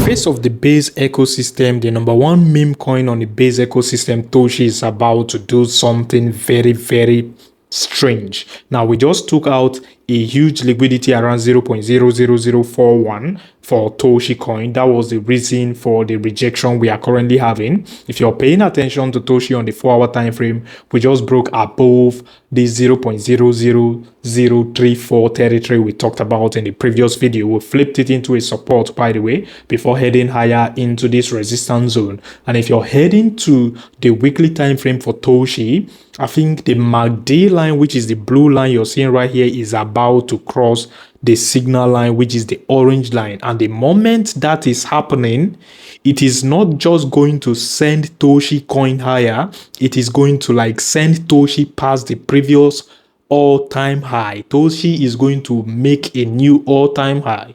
face of the base ecosystem, the number one meme coin on the base ecosystem, Toshi, is about to do something very, very strange. Now, we just took out a huge liquidity around 0.00041 for Toshi coin. That was the reason for the rejection we are currently having. If you're paying attention to Toshi on the 4-hour time frame, we just broke above the 0.00034 territory we talked about in the previous video. We flipped it into a support, by the way, before heading higher into this resistance zone. And if you're heading to the weekly time frame for Toshi, I think the MACD line, which is the blue line you're seeing right here, is about to cross the signal line, which is the orange line. And the moment that is happening, it is not just going to send Toshi coin higher, it is going to send Toshi past the previous all-time high. Toshi is going to make a new all-time high.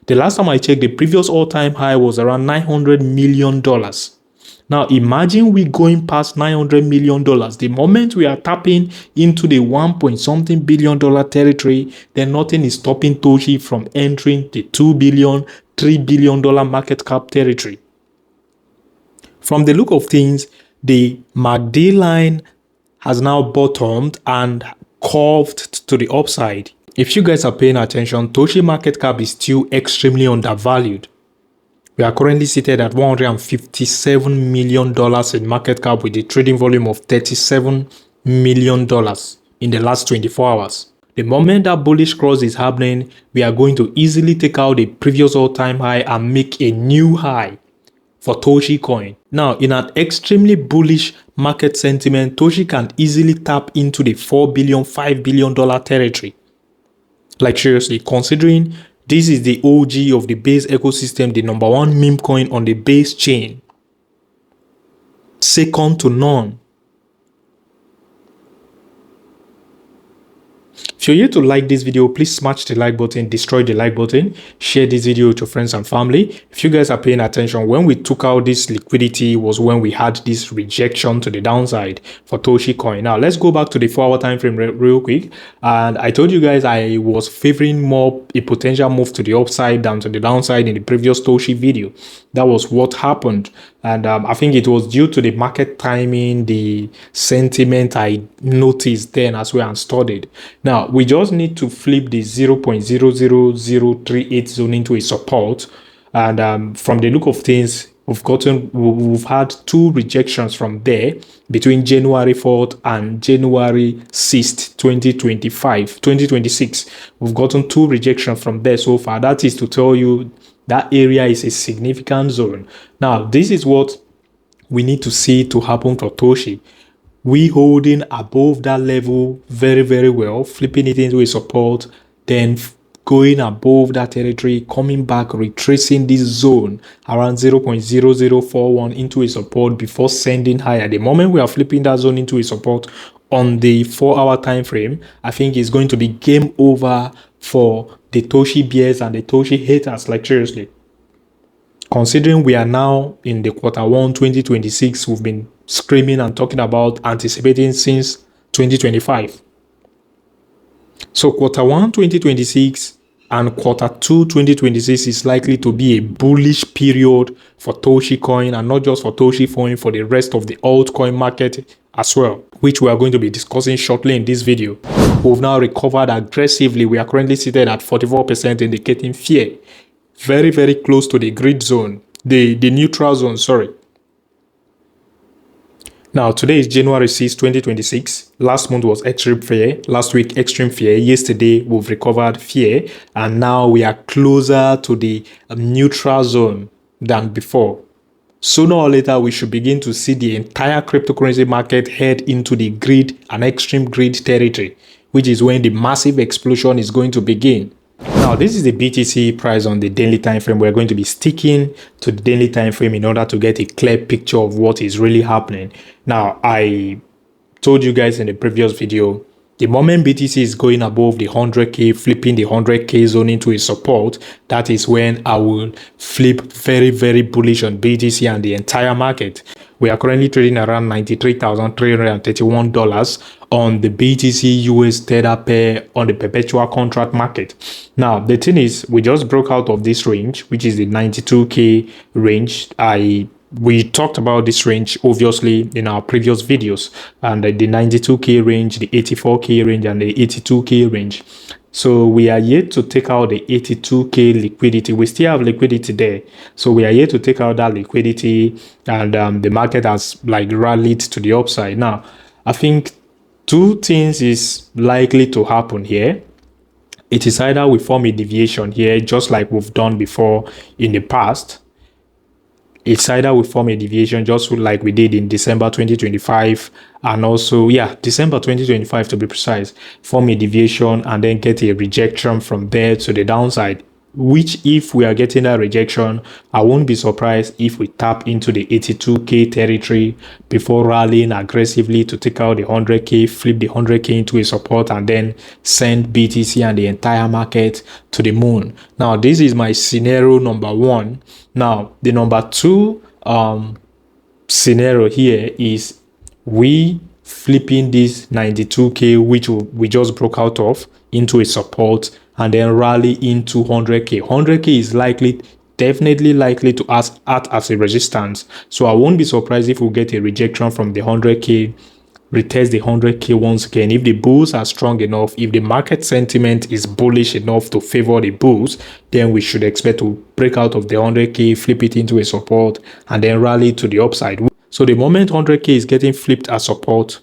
The last time I checked, the previous all-time high was around $900 million. Now, imagine we going past $900 million. The moment we are tapping into the $1 billion territory, then nothing is stopping Toshi from entering the $2 billion, $3 billion market cap territory. From the look of things, the MACD line has now bottomed and curved to the upside. If you guys are paying attention, Toshi market cap is still extremely undervalued. We are currently seated at $157 million in market cap with a trading volume of $37 million in the last 24 hours. The moment that bullish cross is happening, we are going to easily take out the previous all-time high and make a new high for Toshi coin. Now, in an extremely bullish market sentiment, Toshi can easily tap into the $4 billion, $5 billion territory. Seriously, considering this is the OG of the base ecosystem, the number one meme coin on the base chain. Second to none. If you're here to like this video, please smash the like button, destroy the like button, share this video with your friends and family. If you guys are paying attention, when we took out this liquidity was when we had this rejection to the downside for Toshi coin. Now, let's go back to the 4-hour time frame real quick. And I told you guys I was favoring more a potential move to the upside than to the downside in the previous Toshi video. That was what happened. And I think it was due to the market timing, the sentiment I noticed then as well and studied. Now, we just need to flip the 0.00038 zone into a support. And from the look of things, we've had two rejections from there between January 4th and January 6th, 2026. We've gotten two rejections from there so far. That is to tell you that area is a significant zone. Now, this is what we need to see to happen for Toshi. We holding above that level very, very well, flipping it into a support, then going above that territory, coming back, retracing this zone around 0.0041 into a support before sending higher. The moment we are flipping that zone into a support on the 4-hour time frame, I think it's going to be game over for the Toshi bears and the Toshi haters. Seriously. Considering we are now in the Q1 2026, we've been screaming and talking about anticipating since 2025. So Q1 2026 and Q2 2026 is likely to be a bullish period for Toshi coin, and not just for Toshi coin, for the rest of the altcoin market as well, which we are going to be discussing shortly in this video. We've now recovered aggressively. We are currently seated at 44%, indicating fear. Very, very close to the grid zone, the neutral zone, sorry. Now, today is January 6, 2026. Last month was extreme fear. Last week, extreme fear. Yesterday, we've recovered fear. And now we are closer to the neutral zone than before. Sooner or later, we should begin to see the entire cryptocurrency market head into the grid and extreme grid territory, which is when the massive explosion is going to begin. Now, this is the BTC price on the daily time frame. We're going to be sticking to the daily time frame in order to get a clear picture of what is really happening. Now, I told you guys in the previous video, the moment BTC is going above the 100K, flipping the 100K zone into a support, that is when I will flip very, very bullish on BTC and the entire market. We are currently trading around $93,331 on the BTC US Tether pair on the perpetual contract market. Now, the thing is, we just broke out of this range, which is the 92K range. We talked about this range obviously in our previous videos, and the 92K range, the 84K range, and the 82K range. So we are yet to take out the 82K liquidity. We still have liquidity there, so we are yet to take out that liquidity, and the market has like rallied to the upside. Now, I think two things is likely to happen here. It is either we form a deviation here, just like we've done before in the past. It's either we form a deviation just like we did in December 2025, and also, yeah, December 2025 to be precise, form a deviation and then get a rejection from there to the downside, which if we are getting that rejection, I won't be surprised if we tap into the 82K territory before rallying aggressively to take out the 100K, flip the 100K into a support, and then send BTC and the entire market to the moon. Now, this is my scenario number one. Now, the number two scenario here is we flipping this 92K, which we just broke out of, into a support and then rally into 100K. 100K is definitely likely to act as a resistance. So I won't be surprised if we get a rejection from the 100K, retest the 100K once again. If the bulls are strong enough, if the market sentiment is bullish enough to favor the bulls, then we should expect to break out of the 100K, flip it into a support, and then rally to the upside. So the moment 100K is getting flipped as support,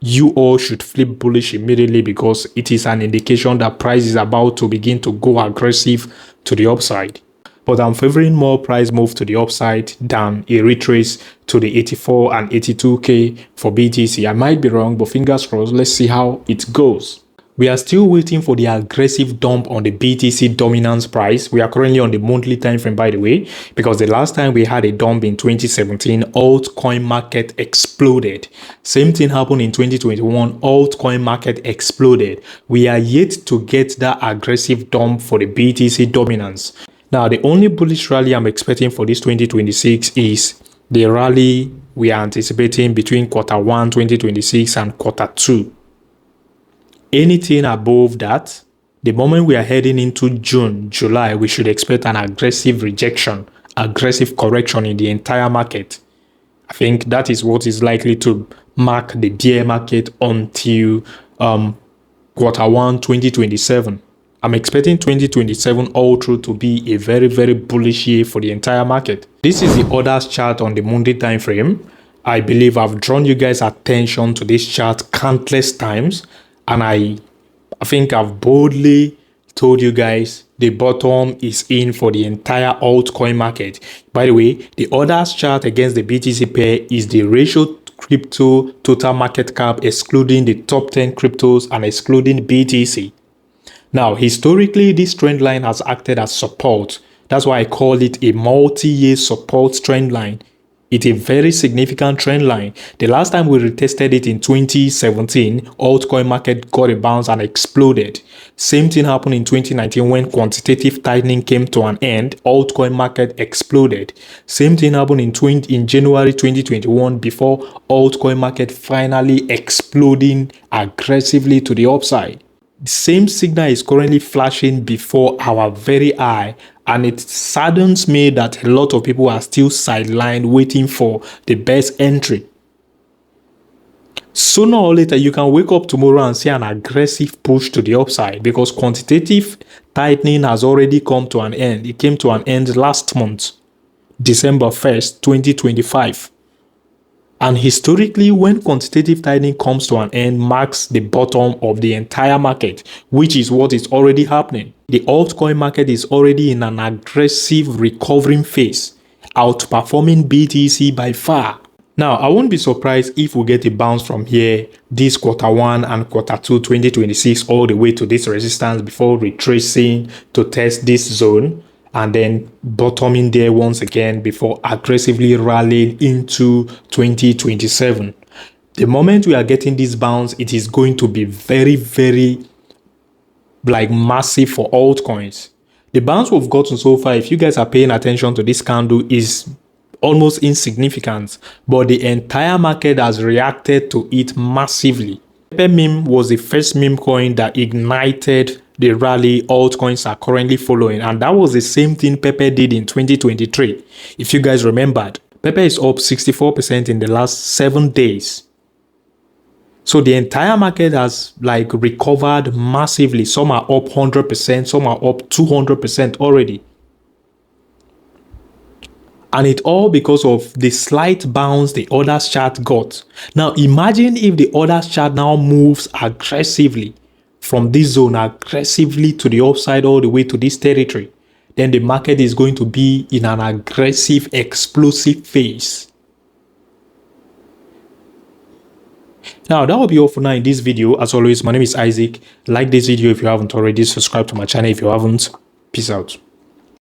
you all should flip bullish immediately, because it is an indication that price is about to begin to go aggressive to the upside. But I'm favoring more price move to the upside than a retrace to the 84 and 82K for BTC. I might be wrong, but fingers crossed. Let's see how it goes. We are still waiting for the aggressive dump on the BTC dominance price. We are currently on the monthly time frame, by the way, because the last time we had a dump in 2017, altcoin market exploded. Same thing happened in 2021, altcoin market exploded. We are yet to get that aggressive dump for the BTC dominance. Now, the only bullish rally I'm expecting for this 2026 is the rally we are anticipating between Q1 2026 and Q2. Anything above that, the moment we are heading into June, July, we should expect an aggressive rejection, aggressive correction in the entire market. I think that is what is likely to mark the bear market until Q1 2027. I'm expecting 2027 all through to be a very, very bullish year for the entire market. This is the orders chart on the Monday time frame. I believe I've drawn you guys' attention to this chart countless times, and I think I've boldly told you guys the bottom is in for the entire altcoin market. By the way, the orders chart against the BTC pair is the ratio crypto total market cap excluding the top 10 cryptos and excluding BTC. Now, historically, this trend line has acted as support. That's why I call it a multi-year support trend line. It's a very significant trend line. The last time we retested it in 2017, altcoin market got a bounce and exploded. Same thing happened in 2019 when quantitative tightening came to an end, altcoin market exploded. Same thing happened in January 2021 before altcoin market finally exploding aggressively to the upside. The same signal is currently flashing before our very eye, and it saddens me that a lot of people are still sidelined waiting for the best entry. Sooner or later, you can wake up tomorrow and see an aggressive push to the upside, because quantitative tightening has already come to an end. It came to an end last month, December 1st, 2025. And historically, when quantitative tightening comes to an end, marks the bottom of the entire market, which is what is already happening. The altcoin market is already in an aggressive recovering phase, outperforming BTC by far. Now, I won't be surprised if we get a bounce from here, this Q1 and Q2 2026, all the way to this resistance before retracing to test this zone, and then bottoming there once again before aggressively rallying into 2027. The moment we are getting this bounce, it is going to be very, very massive for altcoins. The bounce we've gotten so far, if you guys are paying attention to this candle, is almost insignificant, but the entire market has reacted to it massively. Pepe meme was the first meme coin that ignited the rally altcoins are currently following, and that was the same thing Pepe did in 2023. If you guys remembered, Pepe is up 64% in the last 7 days. So the entire market has like recovered massively. Some are up 100%, some are up 200% already. And it all because of the slight bounce the orders chart got. Now imagine if the orders chart now moves aggressively from this zone aggressively to the upside all the way to this territory. Then the market is going to be in an aggressive, explosive phase. Now that will be all for now in this video. As always, my name is Isaac. Like this video if you haven't already. Subscribe to my channel if you haven't. Peace out.